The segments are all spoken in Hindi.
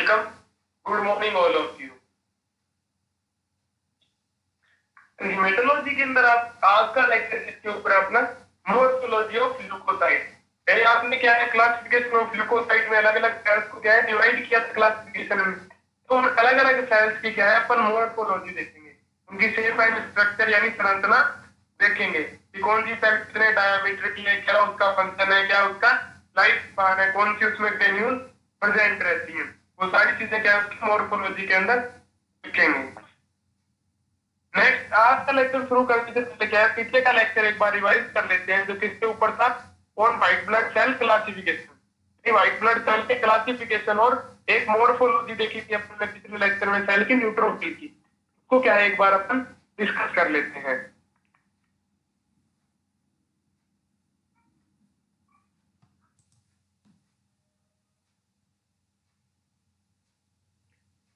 Welcome, good morning all of you. Haematology के अंदर आप आज का लेक्चर किसके ऊपर अपना मोर्फोलॉजी ऑफ ल्यूकोसाइट। यानी आपने क्या है क्लासिफिकेशन ऑफ ल्यूकोसाइट में अलग अलग सेल्स को क्या है डिवाइड किया था क्लासिफिकेशन में, तो अलग अलग सेल्स की क्या है अपन मोर्फोलॉजी देखेंगे, उनकी शेप एंड स्ट्रक्चर यानी संरचना देखेंगे कि कौन सी सेल कितने डायमीटर की है, क्या उसका फंक्शन है, क्या उसका लाइफ स्पैन है, कौन सी उसमें ग्रेन्यूल प्रेजेंट रहती है, वो सारी चीजें क्या है उसकी मोर्फोलॉजी के अंदर देखेंगे। नेक्स्ट आज का लेक्चर शुरू करने से पहले क्या है पिछले का लेक्चर एक बार रिवाइज कर लेते हैं जो किसके ऊपर था, on white blood cell classification. White blood cell के क्लासिफिकेशन और एक मोर्फोलॉजी देखी थी अपने पिछले लेक्चर में सेल की न्यूट्रोफिल की, उसको क्या है एक बार अपन डिस्कस कर लेते हैं।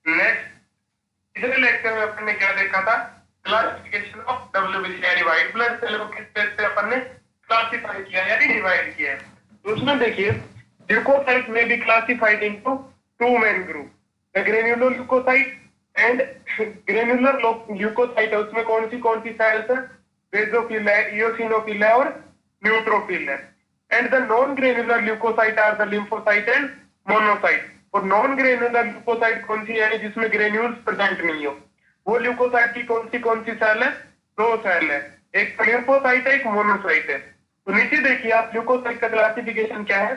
नेक्स्ट पिछले लेक्चर में अपन ने क्या देखा था, क्लासिफिकेशन ऑफ डब्ल्यूबीसी यानी व्हाइट ब्लड सेल को किस तरह से अपन ने क्लासिफाई किया यानी डिवाइड किया है। तो उसमें देखिए ल्यूकोसाइट में be classified into two main group, the granular leukocyte and granular leukocyte है उसमें कौन सी सेल्स है, बेसोफिल है, इओसिनोफिल है और न्यूट्रोफिल है। And the non granular leukocyte are the lymphocyte and monocyte. और नॉन ग्रेन्युलर ल्यूकोसाइट कौन सी है जिसमें ग्रेन्यूल्स प्रेजेंट नहीं हो, वो ल्यूकोसाइट की कौन सी सेल है, दो सेल है, एक लिम्फोसाइट है एक मोनोसाइट है। तो नीचे देखिए आप ल्यूकोसाइट का क्लासिफिकेशन क्या है,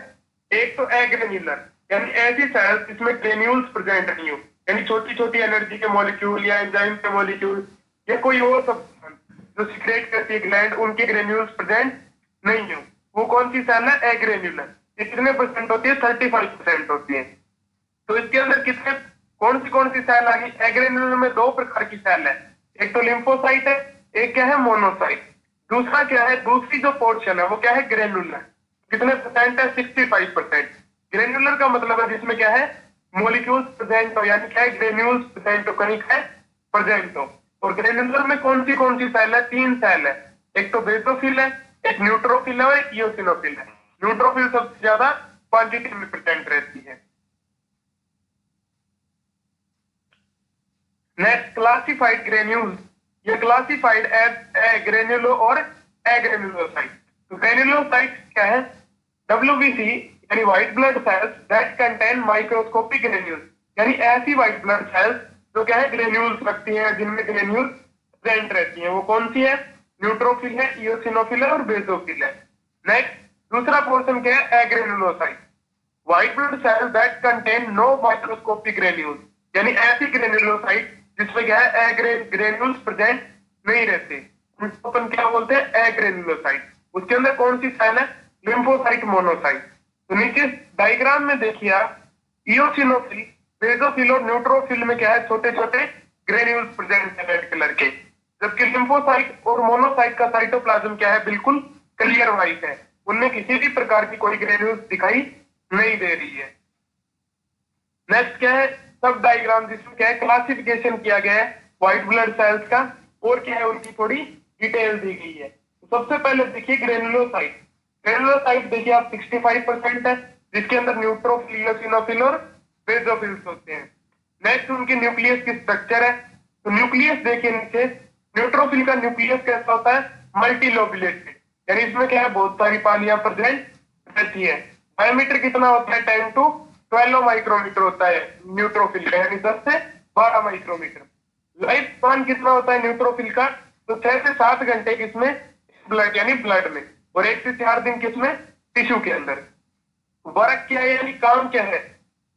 एक तो एग्रेन्युलर यानी ऐसी सेल्स जिसमें ग्रेन्यूल्स प्रेजेंट नहीं हो, यानी छोटी छोटी एनर्जी के मॉलिक्यूल या एंजाइम के मॉलिक्यूल या कोई और सब्सटेंस जो सीक्रेट करती है ग्लैंड उनके ग्रेन्यूल्स प्रेजेंट नहीं हो, वो कौन सी सेल है एग्रेन्युलर। ये कितने परसेंट होती है, 35% होती है। तो इसके अंदर कितने कौन सी सेल आ गई, एग्रेन्युलर में दो प्रकार की सेल है, एक तो लिम्फोसाइट है, एक क्या है मोनोसाइट। दूसरा क्या है, दूसरी जो पोर्शन है वो क्या है ग्रेनुलर, कितने परसेंट है 65%। ग्रेनुलर का मतलब है जिसमें क्या है मॉलिक्यूल्स प्रेजेंट हो यानी क्या है ग्रेन्यूल्स प्रेजेंट हो, कहीं है प्रेजेंट हो। और ग्रेनुलर में कौन सी सेल है, तीन सेल है, एक तो बेसोफिल है, एक न्यूट्रोफिल है और एक इओसिनोफिल है। न्यूट्रोफिल सबसे ज्यादा क्वांटिटी में प्रेजेंट रहती है। नेक्स्ट क्लासिफाइड ग्रेन्यूल्स, ये क्लासिफाइड एज ग्रेन्युलो और एग्रेन्युलोसाइट। तो ग्रेन्युलोसाइट क्या है, डब्ल्यूबीसी यानी white blood cells that contain microscopic granules, यानी ऐसी व्हाइट ब्लड सेल्स जो क्या है ग्रेन्यूल्स रखती हैं जिनमें ग्रेन्यूल्स प्रेजेंट रहती हैं, वो कौन सी है, न्यूट्रोफिल है, इओसिनोफिल है और बेसोफिल है। नेक्स्ट दूसरा पोर्शन क्या है agranulocyte, white blood cells that contain no microscopic granules, यानी ऐसी ग्रेन्युलोसाइट जिसमें क्या है ग्रेन्यूल्स प्रेजेंट नहीं रहते, उसको अपन क्या बोलते हैं एग्रेन्युलोसाइट। उसके अंदर कौन सी सेल है, लिम्फोसाइट मोनोसाइट। तो नीचे डायग्राम में देखिए आप इओसिनोफिल, बेसोफिल और न्यूट्रोफिल में क्या है छोटे छोटे ग्रेन्यूल्स प्रेजेंट है रेड कलर के, जबकि लिम्फोसाइट और मोनोसाइट का साइटोप्लाज्म क्या है बिल्कुल क्लियर व्हाइट है, उनमें किसी भी प्रकार की कोई ग्रेन्यूल्स दिखाई नहीं दे रही है। नेक्स्ट क्या है सब डायग्राम जिसमें क्या है क्लासिफिकेशन किया गया है व्हाइट ब्लड सेल्स का और क्या है उनकी थोड़ी डिटेल दी गई है। तो सबसे पहले देखिए ग्रेनुलोसाइट, ग्रेनुलोसाइट देखिए आप 65% है जिसके अंदर न्यूट्रोफिल, इओसिनोफिल और बेसोफिल्स होते हैं। नेक्स्ट उनकी न्यूक्लियस की स्ट्रक्चर है, तो न्यूक्लियस देखिए नीचे, न्यूट्रोफिल का न्यूक्लियस कैसा होता है मल्टीलोबुलेटेड, यानी इसमें क्या है बहुत सारी पालियां प्रेजेंट रहती है। डायमीटर कितना होता है 10 to 12 माइक्रोमीटर होता है न्यूट्रोफिल का, यानी 10 से 12 माइक्रोमीटर। लाइफ स्पान कितना होता है न्यूट्रोफिल का, तो 6 से 7 घंटे किसमें ब्लड यानी ब्लड में, और 1 से 4 दिन किसमें टिश्यू के अंदर। वर्क क्या है यानी काम क्या है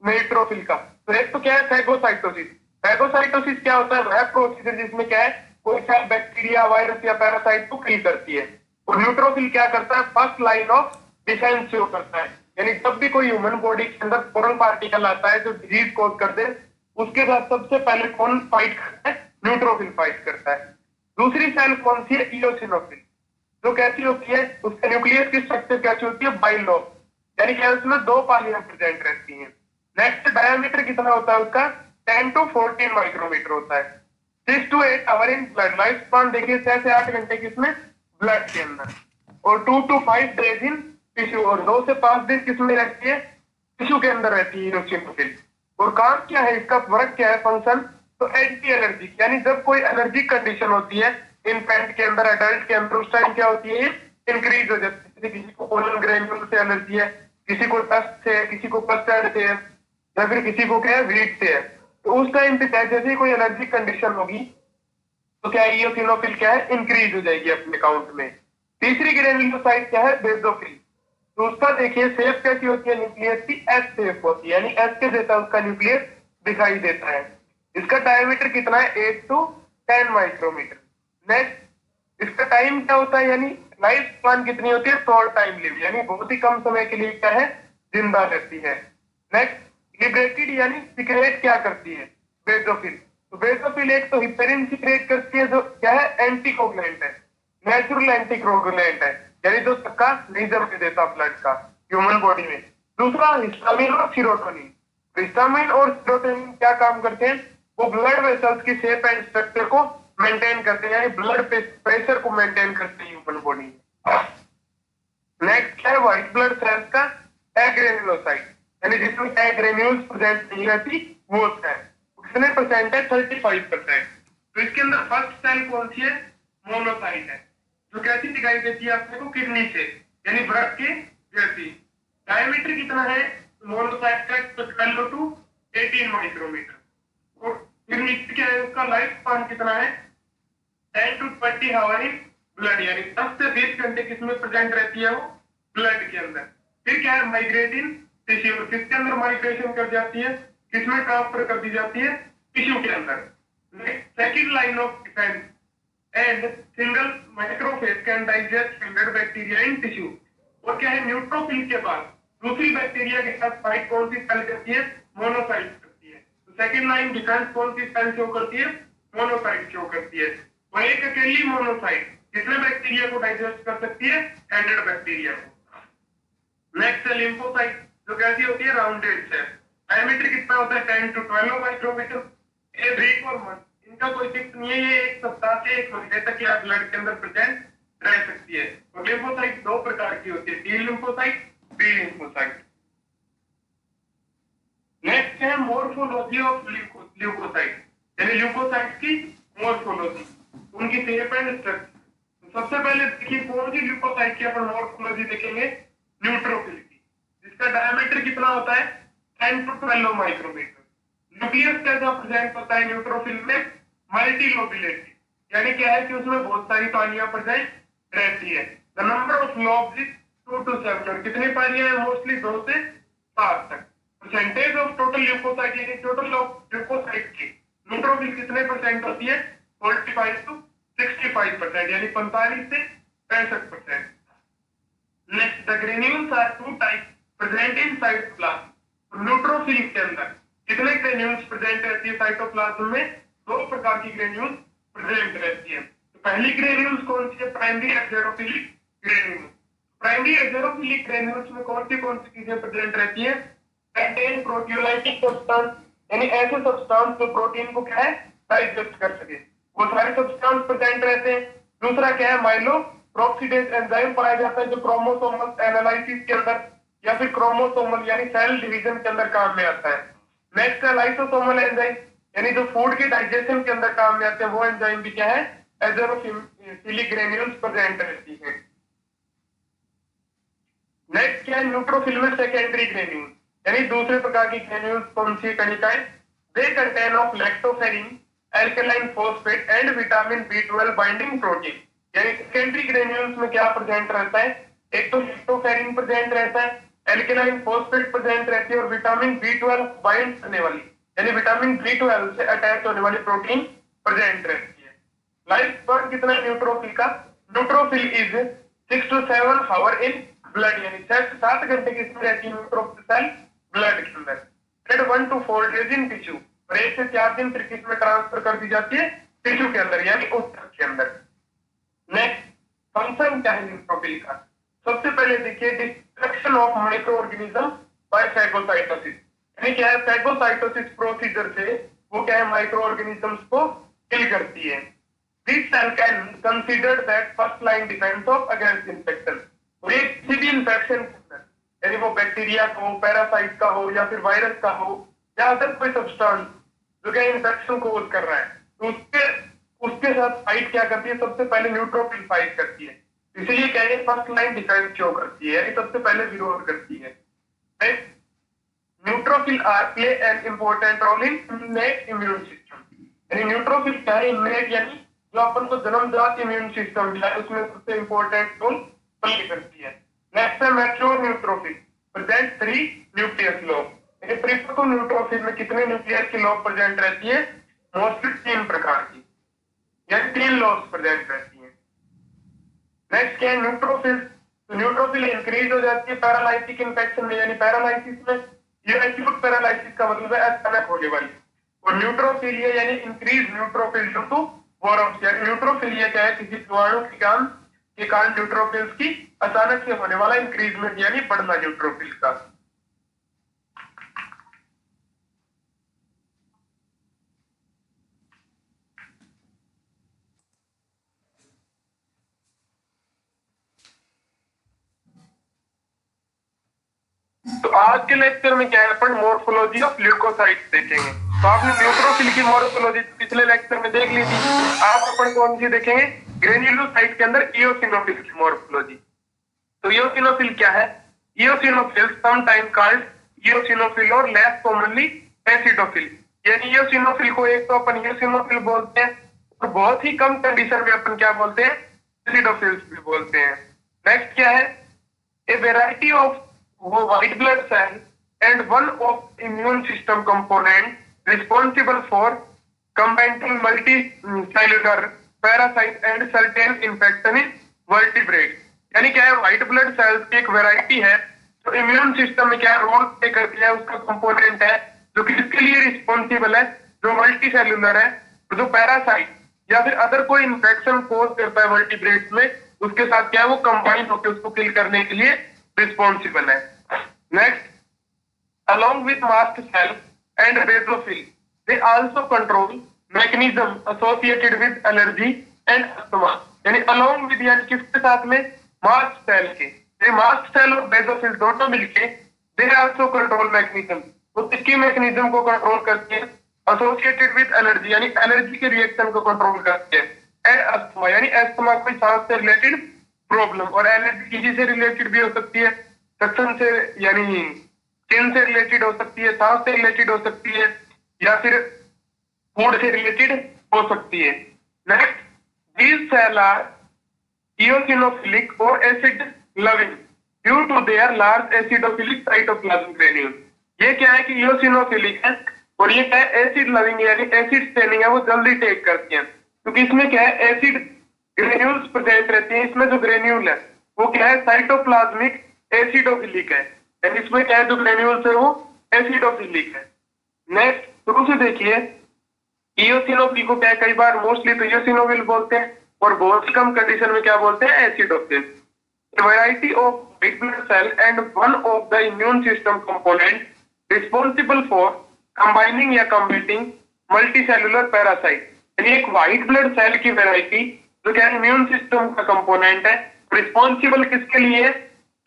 न्यूट्रोफिल का, तो एक तो क्या है फैगोसाइटोसिस। फैगोसाइटोसिस क्या होता है, वह प्रोसीजर जिसमें क्या है कोई सेल बैक्टीरिया वायरस या पैरासाइट को किल करती है। और न्यूट्रोफिल क्या करता है, first line of defence show करता है, यानी जब भी कोई ह्यूमन बॉडी के अंदर फॉरेन पार्टिकल आता है जो डिजीज कॉज कर दे, उसके साथ सबसे पहले कौन फाइट करता है, न्यूट्रोफिल फाइट करता है। दूसरी सेल कौन सी है, इओसिनोफिल, जो कैसी होती है उसके न्यूक्लियस की स्ट्रक्चर कैसी होती है बाइलोब, यानी क्या उसमें दो पालियां प्रेजेंट रहती हैं। नेक्स्ट डायमीटर कितना होता है उसका 10 to 14 माइक्रोमीटर होता है। 6 to 8 hour in blood, life span देखिए 6 से 8 घंटे किसमें ब्लड के अंदर, और 2 to 5 डेज इन टिश्यू, और 2 से 5 दिन किसमें रहती है टिश्यू के अंदर रहती है इओसिनोफिल। और काम क्या है इसका, वर्क क्या है, फंक्शन, तो एंटी एलर्जी, यानी जब कोई एलर्जी कंडीशन होती है इन्फेंट के अंदर, एडल्ट के अंदर, उस टाइम क्या होती है, इंक्रीज हो जाती है। किसी को पोलन ग्रेन्यूल से एलर्जी है, किसी को डस्ट से है, किसी को कस्टर्ड से है, या फिर किसी को क्या है, वीट से है। तो उस टाइम पे क्या, जैसे कोई एलर्जी कंडीशन होगी तो क्या इयोसिनोफिल क्या है, इंक्रीज हो जाएगी अपने काउंट में। तीसरी ग्रेन्युलोसाइट क्या है, बेसोफिल। तो उसका देखिए शेप कैसी होती है न्यूक्लियस की, एस शेप होती है, यानी एस के जैसा उसका न्यूक्लियस दिखाई देता है। इसका डायमीटर कितना है, 8 to 10 माइक्रोमीटर। नेक्स्ट, इसका टाइम क्या होता है, यानी लाइफ स्पान कितनी होती है, शॉर्ट टाइम लिव, यानी बहुत ही कम समय के लिए क्या है, जिंदा रहती है। नेक्स्ट, लिबरेटेड यानी सिक्रेट क्या करती है, बेसोफिल। तो बेसोफिल एक तो हिपेरिन सिक्रेट करती है, जो क्या है, एंटीकोगुलेंट है, नेचुरल एंटीकोगुलेंट है, यानी जो धक्का नहीं जमने देता ब्लड का ह्यूमन बॉडी में। दूसरा, हिस्टामिन और सीरोटोनिन। हिस्टामिन और सीरोटोनिन क्या काम करते हैं, वो ब्लड वेसल्स की शेप एंड स्ट्रक्चर को मेंटेन करते हैं, यानी ब्लड प्रेशर को मेंटेन करते हैं ह्यूमन बॉडी में। नेक्स्ट क्या है, व्हाइट ब्लड सेल्स का एग्रेनुलोसाइट, यानी जिसमें एग्रेन्यूल्स प्रेजेंट नहीं रहती वो है। कितने परसेंट है, 35%। तो इसके अंदर फर्स्ट सेल कौन सी है, मोनोसाइट है, जो कैसी दिखाई देती है आपने को, किडनी से, यानी ब्लड के जैसी। डायमीटर कितना है मोनोसाइट का, 12 to 18 माइक्रोमीटर। और किडनी क्या है, उसका लाइफ स्पान कितना है, 10 to 20 आवर इन ब्लड, यानी 10 से 20 घंटे किसमें प्रेजेंट रहती है वो, ब्लड के अंदर। फिर क्या है, माइग्रेट इन टिश्यू, किसके अंदर माइग्रेशन कर जाती है, किसमें ट्रांसफर कर दी जाती है, टिश्यू के अंदर। Second line of defence and single macrophage can digest 100 bacteria in tissue. और क्या है, न्यूट्रोफिल के बाद दूसरी बैक्टीरिया के साथ फाइट कौन सी सेल करती है, मोनोसाइट करती है। तो सेकंड लाइन डिफेंस कौन सी सेल शो करती है, मोनोसाइट शो करती है। और एक अकेली मोनोसाइट कितने बैक्टीरिया को डाइजेस्ट कर सकती है, 100 बैक्टीरिया को। नेक्स्ट है लिम्फोसाइट, जो कैसी होती है, राउंडेड सेल। डायमीटर कितना होता है, 10 to 12 माइक्रोमीटर। ए वीक और मंथ, इनका कोई फिक्स नहीं है, ये एक सप्ताह से एक महीने तक या ब्लड के अंदर प्रेजेंट रह सकती है। और लिम्फोसाइट दो प्रकार की होती है, T lymphocyte, B lymphocyte. Next है मोर्फोलॉजी ऑफ ल्यूकोसाइट, यानी ल्यूकोसाइट की मोर्फोलॉजी, उनकी शेप एंड स्ट्रक्चर। सबसे पहले देखिए कौन सी ल्यूकोसाइट की अपन मोर्फोलॉजी देखेंगे, न्यूट्रोफिल की, जिसका डायमीटर कितना होता है, 10 to 12 माइक्रोमीटर। न्यूक्लियस कैसा प्रेजेंट होता है न्यूट्रोफिल में, मल्टीलोबुलेटेड, यानी क्या है कि उसमें बहुत सारी पालियां प्रेजेंट रहती है। The number of lobes is 2 to 7, और कितनी पालियां हैं, मोस्टली 2 से 7 तक। परसेंटेज ऑफ टोटल ल्यूकोसाइट, यानी टोटल ऑफ ल्यूकोसाइट की न्यूट्रोफिल कितने परसेंट होती है, 45 to 65%, यानी 45 से 65%। Next, the granules are two type present in cytoplasm. Neutrophil के अंदर कितने ग्रेन्यूल्स प्रेजेंट रहती है साइटोप्लाज्म में, दो प्रकार की ग्रेन्यूल्स प्रेजेंट रहती है। तो पहली ग्रेन्यूल्स कौन सी है, प्राइमरी एक्सोरोफिलिक ग्रेन्यूल्स। प्राइमरी एक्सोरोफिलिक ग्रेन्यूल्स में कौन सी चीजें प्रेजेंट रहती है, कंटेन प्रोटियोलाइटिक सब्सटेंस, यानी ऐसे सब्सटेंस जो प्रोटीन को क्या है, डाइजेस्ट कर सके, वो सारे सब्सटेंस प्रेजेंट रहते हैं। दूसरा क्या है, माइलो प्रोक्सीडेज एंजाइम पाया जाता है, जो क्रोमोसोमल एनालिसिस के अंदर या फिर क्रोमोसोमल यानी सेल डिवीजन के अंदर काम में आता है। नेक्स्ट है लाइसोसोमल एंजाइम, यानी जो फूड के डाइजेशन के अंदर काम में आते हैं, वो एंजाइम भी क्या है, एजोरोफिलिक ग्रेन्यूल्स प्रेजेंट रहती है। नेक्स्ट क्या है, न्यूट्रोफिल में सेकेंडरी ग्रेन्यूल्स, यानी दूसरे प्रकार की ग्रेन्यूल्स कौन सी कणिकाएं, they contain of lactoferrin, alkaline phosphate and vitamin B12 binding protein. यानी सेकेंडरी ग्रेन्यूल्स में क्या प्रेजेंट रहता है, एक तो लैक्टोफेरिन प्रेजेंट रहता है, एल्कलाइन फॉस्फेट प्रेजेंट रहती है, और विटामिन B12 बाइंड करने वाली, यानी विटामिन B12 से अटैच होने वाली प्रोटीन प्रेजेंट रहती है। लाइफ स्पैन कितना है न्यूट्रोफिल का, neutrophil is 6 to 7 hour in blood, यानी 6 से 7 घंटे की इसमें रहती है न्यूट्रोफिल सेल ब्लड के अंदर। 1 to 4 days इन टिश्यू, और 1 से 4 दिन फिर किसमें ट्रांसफर कर दी जाती है, टिश्यू के अंदर, यानी ऊतक के अंदर। नेक्स्ट, फंक्शन क्या है न्यूट्रोफिल का, सबसे पहले देखिए destruction of micro organism by phagocytosis, यानी क्या है, फैगोसाइटोसिस प्रोसीजर से वो क्या है, माइक्रो ऑर्गेनिजम्स को किल करती है। This cell can considered that first line defence of against infection. और किसी भी इन्फेक्शन के अंदर, यानी वो बैक्टीरिया का हो, पैरासाइट का हो या फिर वायरस का हो, या अदर कोई सब्सटेंस जो क्या इन्फेक्शन कोज कर रहा है, तो उसके उसके साथ फाइट क्या करती है, सबसे पहले न्यूट्रोफिल फाइट करती है। इसीलिए क्या है, फर्स्ट लाइन डिफेंस शो करती है, यानी सबसे पहले विरोध करती है। Neutrophil are play an important role in innate immune system. यानी न्यूट्रोफिल क्या है, इननेट यानी जो अपन को जन्मजात इम्यून सिस्टम है उसमें सबसे इंपॉर्टेंट रोल प्ले करती है। नेक्स्ट है mature neutrophil present 3 nucleus lobe. प्रिपको न्यूट्रोफिल में कितने न्यूक्लियस की लोब प्रेजेंट रहती है, मोस्टली 3 प्रकार की, यानी 3 लोब्स प्रेजेंट रहती है। नेक्स्ट क्या है न्यूट्रोफिल, तो न्यूट्रोफिल इंक्रीज हो जाती है पैरालाइटिक इन्फेक्शन में, यानी पैरालाइसिस में। ये एक्यूट पैरालाइसिस का मतलब है अचानक होने वाली। और न्यूट्रोफिलिया यानी इंक्रीज न्यूट्रोफिल ड्यू टू वॉरम्स, यानी न्यूट्रोफिलिया क्या है, किसी जीवाणु के कारण न्यूट्रोफिल्स की अचानक से होने वाला इंक्रीजमेंट यानी बढ़ना न्यूट्रोफिल का। तो आज के लेक्चर में क्या है, अपन मॉर्फोलॉजी ऑफ ल्यूकोसाइट्स देखेंगे। तो आपने न्यूट्रोफिल की मॉर्फोलॉजी पिछले लेक्चर में देख ली थी, आप अपन कौन सी देखेंगे, ग्रेन्युलोसाइट के अंदर इओसिनोफिल की मॉर्फोलॉजी। तो इओसिनोफिल क्या है, इओसिनोफिल समटाइम कॉल्ड इओसिनोफिल और लेस कॉमनली एसिडोफिल। यानी इओसिनोफिल को एक तो अपन इओसिनोफिल बोलते हैं और बहुत ही कम कंडीशन में अपन क्या बोलते हैं, एसिडोफिल्स भी बोलते हैं। नेक्स्ट क्या है, a variety of white blood cell and one of immune system component responsible for combating multicellular parasite and certain infection in vertebrates। यानी क्या है, व्हाइट ब्लड सेल्स की एक वैरायटी है जो इम्यून सिस्टम में क्या रोल प्ले करती है, उसका कंपोनेंट है जो कि इसके लिए रिस्पॉन्सिबल है, जो मल्टी सेल्यूलर है, जो पैरासाइट या फिर अदर कोई इन्फेक्शन कोज करता है वर्टिब्रेट्स में, उसके साथ क्या है वो कंबाइन होकर उसको किल करने के लिए रिस्पॉन्सिबल है। Next, along with mast cell and basophil, they also control mechanism associated with allergy and asthma। यानी along with यानी किसके साथ में, mast cell के, ये mast cell और basophil दोनों मिलके they also control mechanism, तो इसकी mechanism को कंट्रोल करती है, associated with allergy यानी एलर्जी के रिएक्शन को कंट्रोल करती है, and asthma यानी अस्थमा कोई सांस से रिलेटेड प्रॉब्लम, और एलर्जी किसी से रिलेटेड भी हो सकती है, सक्शन से यानी स्किन से रिलेटेड हो सकती है, सांस से रिलेटेड हो सकती है, या फिर फूड से रिलेटेड हो सकती है। Next, these cell are eosinophilic और acid loving due to their large acidophilic cytoplasm granule. ये क्या है कि इओसिनोफिलिक है और ये क्या है, एसिड लविंग यानी एसिड स्टेनिंग है वो जल्दी टेक करती है, क्योंकि इसमें क्या है एसिड ग्रेन्यूल्स प्रेजेंट रहती है। इसमें जो ग्रेन्यूल है वो क्या है, साइटोप्लाज्मिक एसिडोफिलिक है, यानी इसमें क्या है जो ग्रेन्यूल्स है वो एसिडोफिलिक है। नेक्स्ट शुरू से देखिए, इओसिनोफिल को क्या है, कई बार मोस्टली तो इओसिनोफिल बोलते हैं और बहुत ही कम कंडीशन में क्या बोलते हैं, acidophil. Variety of white blood cell and one of the immune system component responsible for combining या कम्बेटिंग मल्टीसेलुलर पैरासाइट। यानी एक व्हाइट ब्लड सेल की वैरायटी जो क्या इम्यून सिस्टम का कंपोनेंट है, रिस्पॉन्सिबल किसके लिए,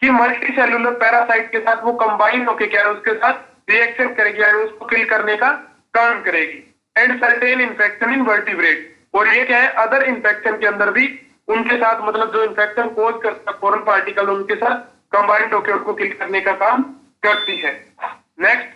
कि मल्टी सेलुलर पैरासाइट के साथ वो कंबाइन होकर क्या है उसके साथ रिएक्शन करेगी, यानी उसको किल करने का काम करेगी। And certain infection in vertebrate, और ये क्या है अदर इन्फेक्शन के अंदर भी उनके साथ, मतलब जो इन्फेक्शन कोज करता है फॉरेन पार्टिकल, उनके साथ कंबाइंड होकर उनको किल करने का काम करती है। Next,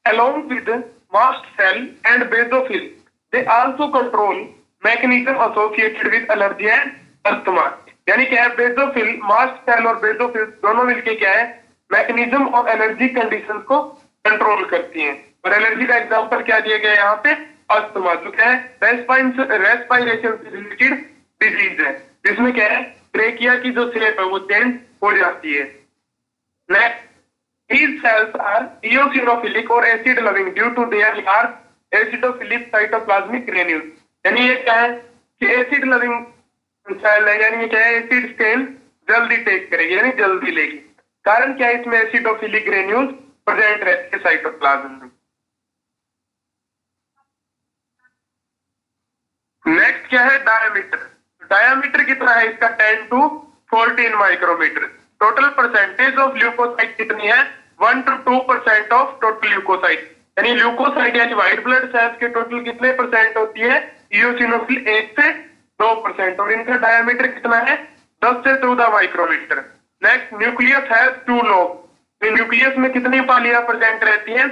along with mast cell and basophil, they also control mechanism associated with allergy and asthma। यानी क्या है, बेसोफिल, मास्ट सेल और बेसोफिल दोनों मिलके क्या है, मैकेनिज्म और एलर्जी कंडीशंस को कंट्रोल करती हैं। और एलर्जी का एग्जांपल क्या दिया गया है यहाँ पे, अस्थमा, जो क्या है रेस्पिरेशन से रिलेटेड डिजीज है, जिसमें क्या है ट्रेकिया की जो शेप है वो चेंज हो जाती है। Next, these cells are eosinophilic और acid loving due to their large acidophilic cytoplasmic granules। यानी ये क्या है कि एसिड लविंग सेल है, यानी ये क्या है एसिड स्टेन जल्दी टेक करेगी, यानी जल्दी लेगी। कारण क्या है, इसमें एसिडोफिलिक ग्रेन्यूल्स प्रेजेंट रहते हैं साइटोप्लाज्म में। नेक्स्ट क्या है, डायमीटर। डायमीटर कितना है इसका, 10 to 14 micrometre. Total percentage of leukocyte कितनी है, 1 to 2% ऑफ टोटल ल्यूकोसाइट। यानी ल्यूकोसाइट यानी व्हाइट ब्लड सेल्स के टोटल कितने परसेंट होती है? इयोसिनोफिल 1 से 2%, और इनका डायमीटर कितना है? 10 से 14 micrometre. Next, nucleus has 2 lobe. तो न्यूक्लियस में कितनी पालियां प्रेजेंट रहती हैं?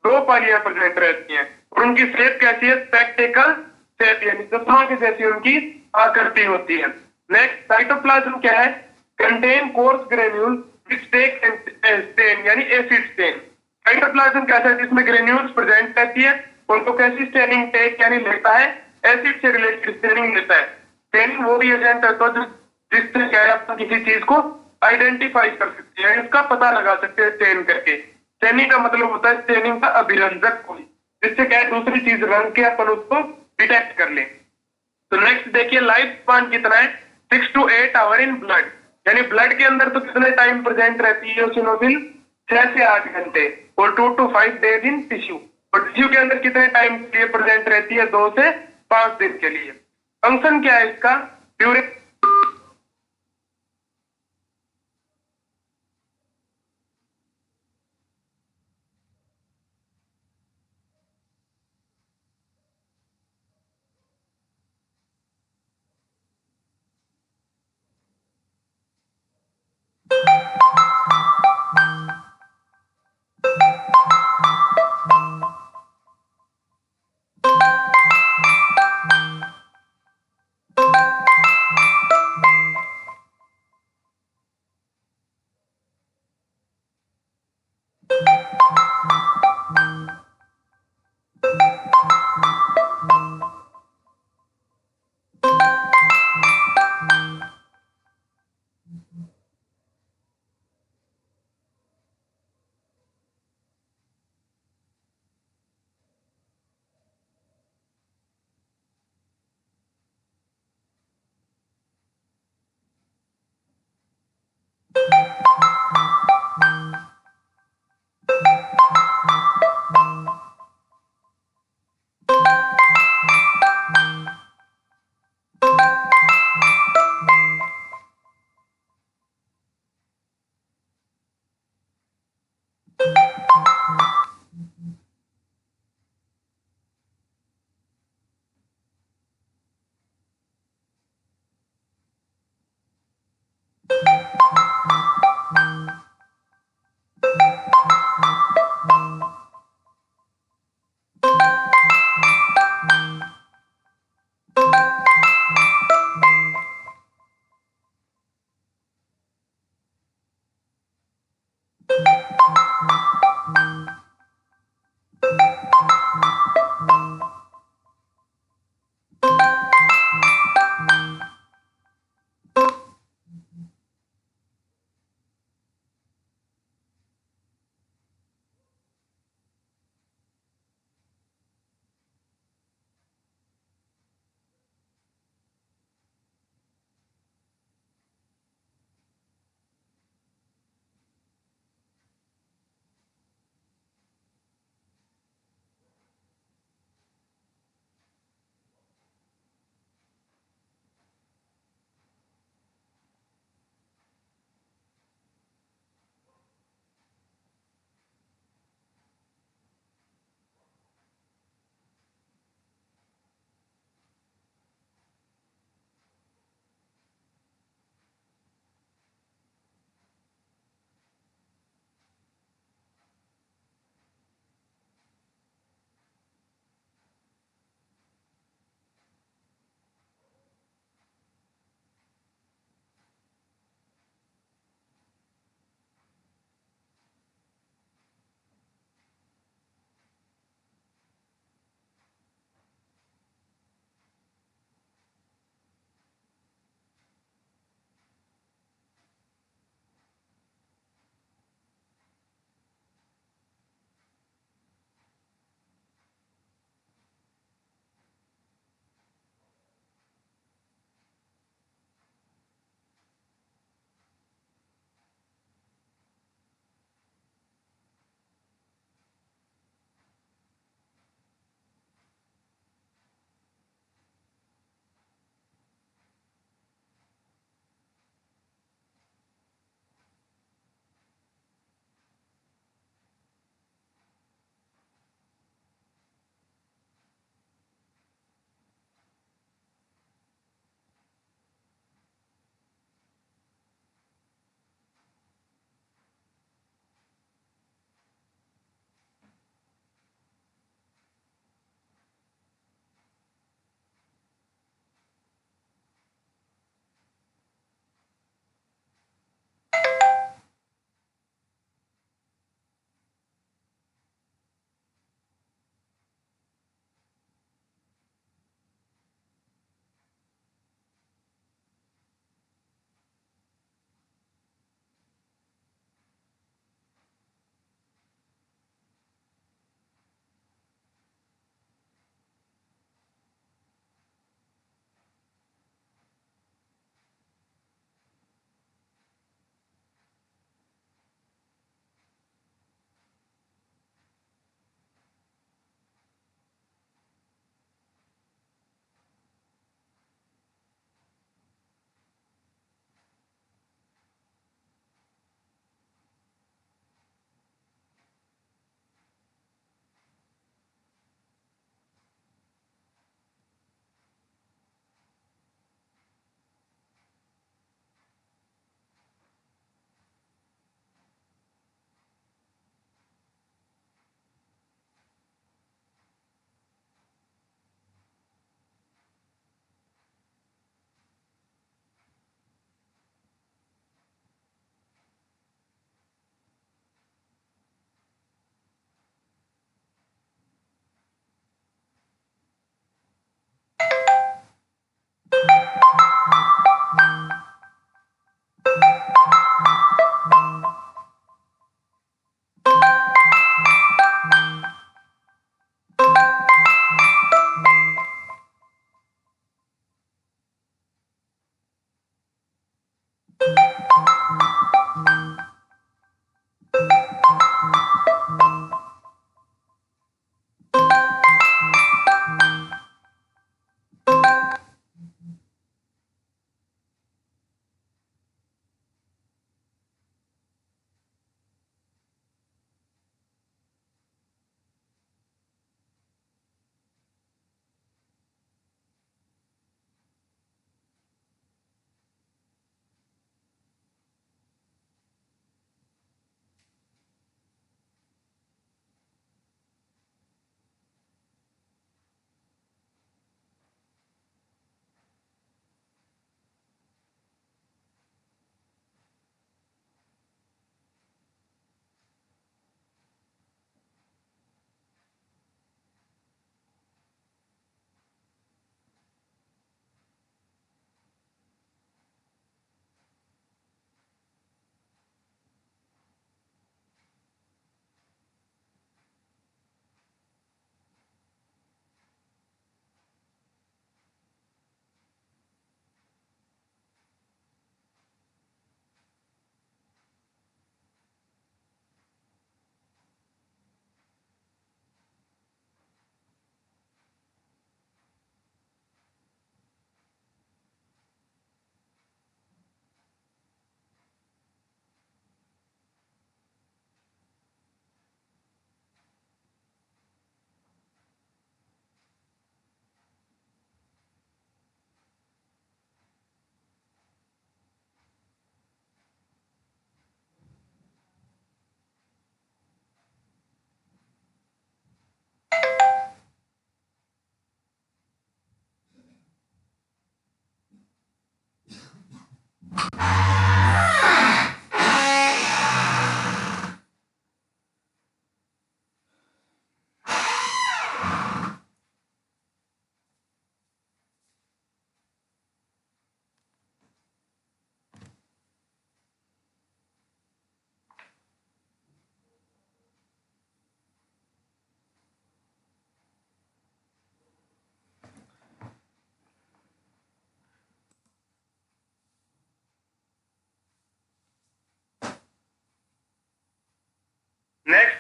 2 पालियां प्रेजेंट रहती हैं, और उनकी शेप कैसी है? स्पेक्टिकल शेप, यानी चश्मा के जैसी उनकी आकृति होती है। नेक्स्ट, साइटोप्लाज्म क्या है? Contain coarse granule which take stain यानी एसिड स्टेन। साइटोप्लाज्म कैसा है? जिसमें ग्रेन्यूल्स प्रेजेंट रहती है, उनको कैसी स्टेनिंग टेक यानी लेता है? एसिड से रिलेटेड स्टेनिंग लेता है। स्टेनिंग वो भी एजेंट है तो जिससे क्या है अपन किसी चीज को आइडेंटिफाई कर सकते हैं, इसका पता लगा सकते हैं स्टेन करके। स्टेनिंग का मतलब होता है स्टेनिंग का अभिरंजक कोई, जिससे क्या है दूसरी चीज रंग के अपन उसको डिटेक्ट कर ले। तो नेक्स्ट देखिए, लाइफ स्पान कितना है? 6 to 8 आवर इन ब्लड। यानी ब्लड के अंदर तो कितने टाइम प्रेजेंट रहती है इयोसिनोफिल? 6 से 8 घंटे। और 2 to 5 डेज इन टिश्यू। और टिश्यू के अंदर कितने टाइम के लिए प्रेजेंट रहती है? 2 से 5 दिन के लिए। फंक्शन क्या है इसका? ड्यूरिंग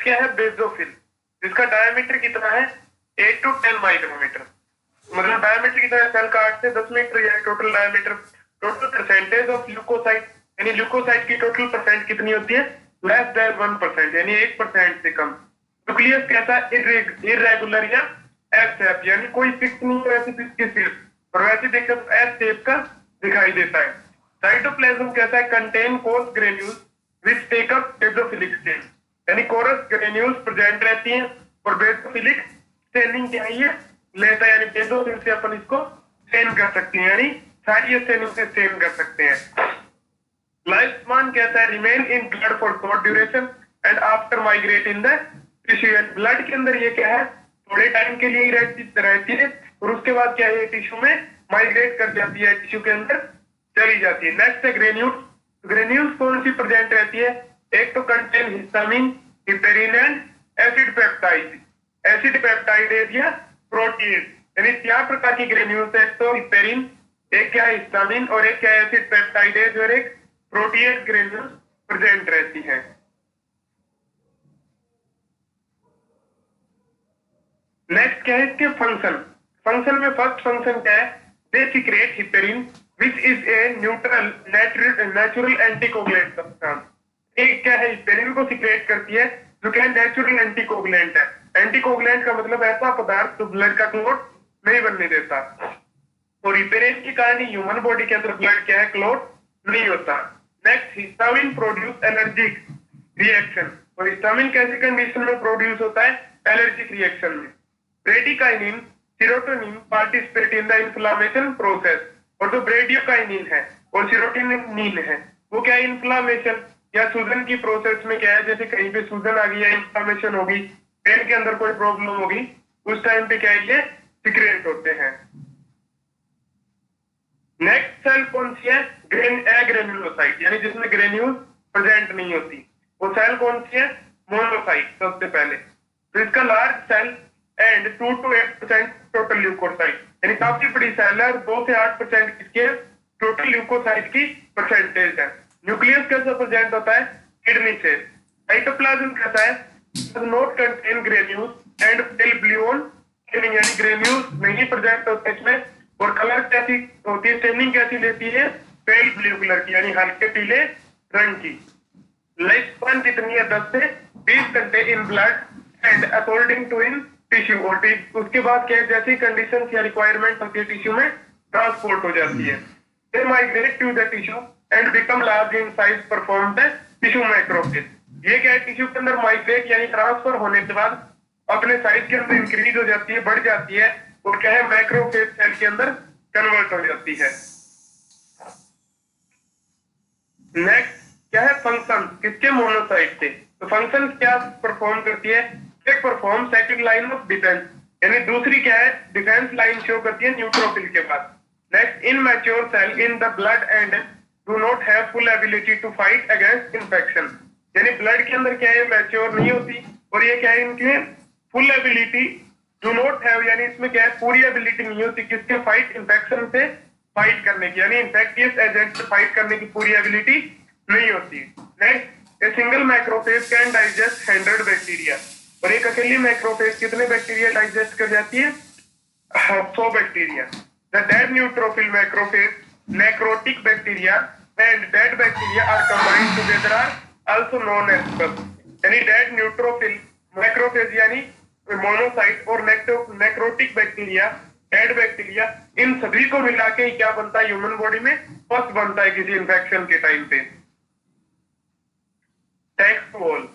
क्या है बेसोफिल, जिसका डायमीटर कितना है 8 to 10 माइक्रोमीटर, मतलब डायमीटर कितना है सेल का 8 से 10 मीटर, या total diameter. Total percentage of leukocyte, यानी ल्यूकोसाइट की टोटल परसेंट कितनी होती है, लेस देन 1%, यानी 1% से कम। न्यूक्लियस कैसा, इरेगुलर या एस शेप, यानी कोई फिक्स नहीं है वैसे किसकी शेप, और वैसे देखकर तो एस शेप का दिखाई देता है। साइटोप्लाज्म कैसा है, contain coarse granules which take up basophilic stain, यानी कोरस ग्रेन्यूल्स प्रेजेंट रहती हैं और बेसोफिलिक स्टेनिंग क्या है लेता है, यानी बेसोफिल से अपन इसको स्टेन कर सकते हैं, यानी सारी स्टेनिंग से स्टेन कर सकते हैं। लाइफ स्पान कहता है remain in blood for short duration and after migrate in the tissue, blood के अंदर ये क्या है थोड़े टाइम के लिए ही रहती है और उसके बाद क्या है टिश्यू में माइग्रेट कर जाती है, टिश्यू के अंदर चली जाती है। नेक्स्ट है ग्रेन्यूल्स। ग्रेन्यूल्स कौन सी प्रेजेंट रहती है, एक तो contain histamine, heparin and acid peptide, acid peptidase या प्रोटीन, यानी 4 प्रकार की ग्रेन्यूल्स है, एक तो हिपेरिन, एक क्या है हिस्टामिन, और एक क्या है एसिड पेप्टाइडेज, और एक प्रोटीन ग्रेन्यूल्स प्रेजेंट रहती है। नेक्स्ट क्या है इसके फंक्शन। फंक्शन में फर्स्ट फंक्शन क्या है, they secrete heparin which is a neutral natural anticoagulant substance. एक क्या है हिपेरिन को सीक्रेट करती है जो क्या नेचुरल एंटीकोगुलेंट है। एंटीकोगुलेंट का मतलब ऐसा पदार्थ जो ब्लड का क्लॉट नहीं बनने देता, और हिपेरिन के कारण ह्यूमन बॉडी के अंदर ब्लड क्या है क्लॉट नहीं होता। Next histamine produce allergic reaction, और हिस्टामिन कैसी कंडीशन में प्रोड्यूस होता है, एलर्जिक रिएक्शन में। Bradykinin serotonin participate in the inflammation process, और जो ब्रेडियोकाइनिन है और सीरोटोनिन है वो क्या है इन्फ्लामेशन या सूजन की प्रोसेस में क्या है, जैसे कहीं पे सूजन आ गई या इन्फ्लामेशन होगी, पेन के अंदर कोई प्रॉब्लम होगी, उस टाइम पे क्या है ये सीक्रेट होते हैं। नेक्स्ट सेल कौन सी है, एग्रेन्युलोसाइट, यानी जिसमें ग्रेन्यूल प्रेजेंट नहीं होती, वो सेल कौन सी है, मोनोसाइट सबसे पहले। तो इसका large cell and 2 to 8% total leukocyte, यानी काफी बड़ी सेल है, 2 से 8% इसके टोटल ल्यूकोसाइट की परसेंटेज है। न्यूक्लियस कैसे प्रेजेंट होता है, किडनी से। साइटोप्लाज्म कहता है does not contain granules and pale blue on staining, यानी ग्रेन्यूल्स नहीं प्रेजेंट होते इसमें, और कलर कैसी होती है, स्टेनिंग कैसी लेती है, पेल ब्लू कलर की, यानी हल्के पीले रंग की। लाइफ स्पैन कितनी है, 10 से 20 घंटे in blood and according to in tissue, और उसके बाद क्या जैसी कंडीशन या रिक्वायरमेंट होती है टिश्यू में ट्रांसपोर्ट हो जाती है। They migrate to the tissue and become large in size, perform the tissue macrophage. ये क्या है टिश्यू के अंदर माइग्रेट यानी ट्रांसफर होने के बाद अपने साइज के अंदर इंक्रीज हो जाती है, बढ़ जाती है, और क्या है मैक्रोफेज सेल के अंदर कन्वर्ट हो जाती है। नेक्स्ट क्या है फंक्शन किसके, मोनोसाइट से। तो फंक्शन क्या परफॉर्म करती है, एक perform second line of defence, यानी दूसरी क्या है डिफेंस लाइन शो करती है न्यूट्रोफिल के बाद। Next immature cell in the blood and do not have full ability to fight against infection, यानी ब्लड के अंदर क्या है मैच्योर नहीं होती, और ये क्या है इनके full ability do not have, यानी इसमें क्या है पूरी एबिलिटी नहीं होती किसके, फाइट इन्फेक्शन से फाइट करने की, यानी इन्फेक्टियस एजेंट से फाइट करने की पूरी एबिलिटी नहीं होती। Next a single macrophage can digest 100 bacteria, और एक अकेली मैक्रोफेज कितने बैक्टीरिया डाइजेस्ट कर जाती है, 100 bacteria. The dead neutrophil macrophage, necrotic bacteria and dead bacteria are combined together are also known as pus, यानी डेड न्यूट्रोफिल मैक्रोफेज यानी मोनोसाइट और नेक्रोटिक बैक्टीरिया, डेड बैक्टीरिया, इन सभी को मिला के क्या बनता है ह्यूमन बॉडी में, पस बनता है किसी इंफेक्शन के टाइम पे। Text wall,